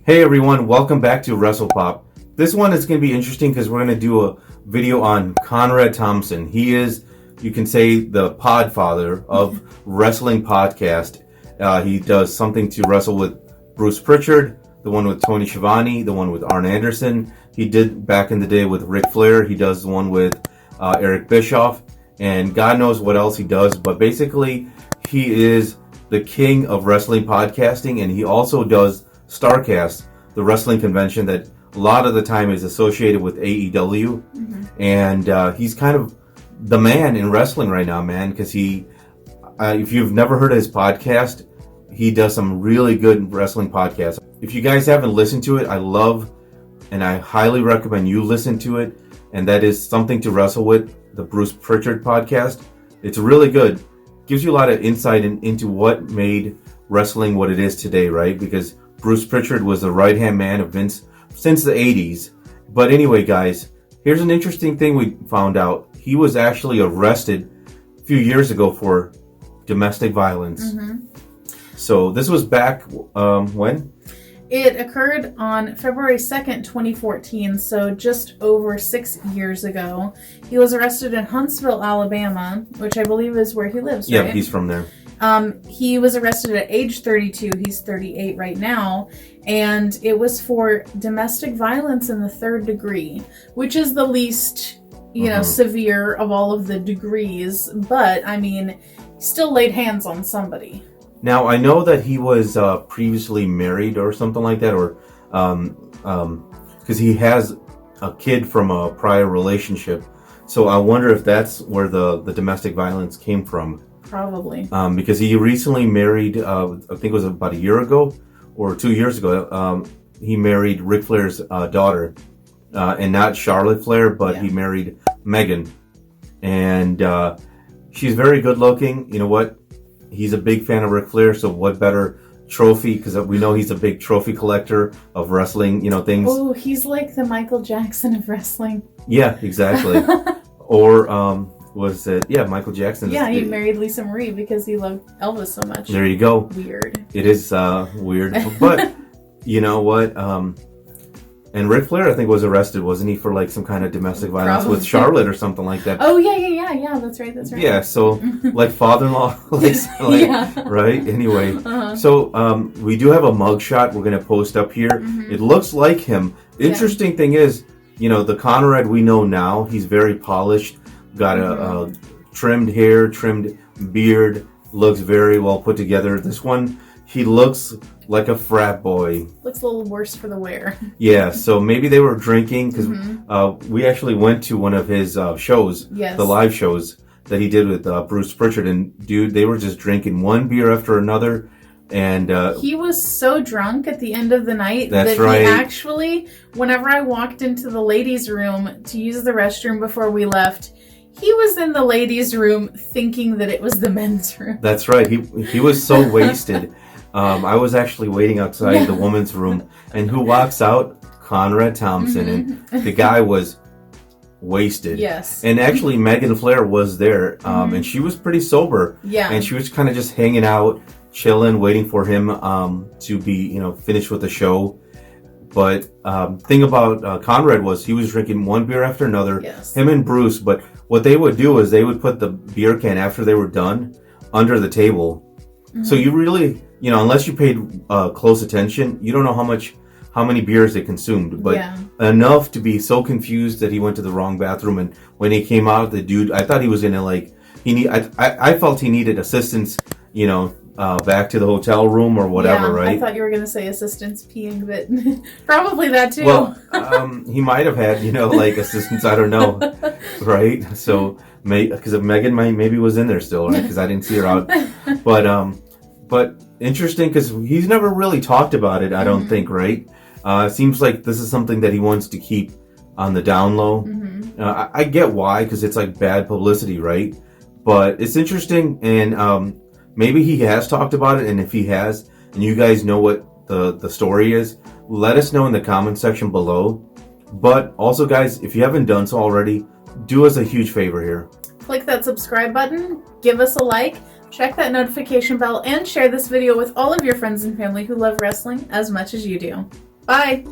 Hey everyone, welcome back to WrestlePop. This one is going to be interesting because we're going to do a video on Conrad Thompson. He is, you can say, the podfather of wrestling podcast. He does something to wrestle with Bruce Pritchard, the one with Tony Schiavone, the one with Arn Anderson. He did back in the day with Ric Flair. He does the one with Eric Bischoff, and God knows what else he does. But basically, he is the king of wrestling podcasting, and he also does StarCast, the wrestling convention that a lot of the time is associated with AEW. And he's kind of the man in wrestling right now, man, because he, if you've never heard of his podcast, he does some really good wrestling podcasts. If you guys haven't listened to it, I love and I highly recommend you listen to it, and that is Something to Wrestle With, the Bruce Pritchard podcast. It's really good. Gives you a lot of insight into what made wrestling what it is today, right? Because Bruce Pritchard was the right-hand man of Vince since the 80s. But anyway, guys, here's an interesting thing we found out. He was actually arrested a few years ago for domestic violence. So this was back, when? It occurred on February 2nd, 2014, so just over 6 years ago. He was arrested in Huntsville, Alabama, which I believe is where he lives, right? Yeah, he's from there. He was arrested at age 32. He's 38 right now. And it was for domestic violence in the third degree, which is the least, severe of all of the degrees. But, I mean, he still laid hands on somebody. Now, I know that he was previously married or something like that, or because he has a kid from a prior relationship. So I wonder if that's where the domestic violence came from. Probably. Because he recently married, I think it was about a year ago or 2 years ago, he married Ric Flair's daughter. And not Charlotte Flair, but he married Megan. And she's very good looking. You know what? He's a big fan of Ric Flair, so what better trophy? Because we know he's a big trophy collector of wrestling, things. Oh, he's like the Michael Jackson of wrestling. Yeah, exactly. Or was it? Yeah, Michael Jackson. Yeah, he married Lisa Marie because he loved Elvis so much. There you go. Weird. It is weird, but you know what? And Ric Flair, I think, was arrested, wasn't he, for like some kind of domestic violence with Charlotte or something like that? Oh yeah. That's right. Yeah, so like father-in-law, right? Anyway, so we do have a mugshot we're gonna post up here. It looks like him. Interesting thing is, the Conrad we know now, he's very polished, got a trimmed hair, trimmed beard, looks very well put together. This one, he looks like a frat boy. Looks a little worse for the wear. Yeah, so maybe they were drinking because we actually went to one of his shows, the live shows that he did with Bruce Pritchard, and dude, they were just drinking one beer after another, and he was so drunk at the end of the night he actually, whenever I walked into the ladies' room to use the restroom before we left, he was in the ladies' room thinking that it was the men's room. That's right. He was so wasted. I was actually waiting outside the woman's room, and who walks out? Conrad Thompson, and the guy was wasted. Yes. And actually, Megan Flair was there, and she was pretty sober. Yeah. And she was kind of just hanging out, chilling, waiting for him to be, finished with the show. But thing about Conrad was he was drinking one beer after another. Yes. Him and Bruce. But what they would do is they would put the beer can after they were done under the table. So you really, unless you paid close attention, you don't know how many beers they consumed, but enough to be so confused that he went to the wrong bathroom. And when he came out, the dude, I thought he was gonna I felt he needed assistance, back to the hotel room or whatever, right? I thought you were gonna say assistance peeing, but probably that too. Well, he might have had, assistance. I don't know, right? So, because Megan maybe was in there still, right? Because I didn't see her out, but interesting because he's never really talked about it. I don't think, right? Seems like this is something that he wants to keep on the down low. I get why, because it's like bad publicity, right? But it's interesting, and maybe he has talked about it, and if he has, and you guys know what the story is, let us know in the comment section below. But also, guys, if you haven't done so already, do us a huge favor here. Click that subscribe button, give us a like, check that notification bell, and share this video with all of your friends and family who love wrestling as much as you do. Bye.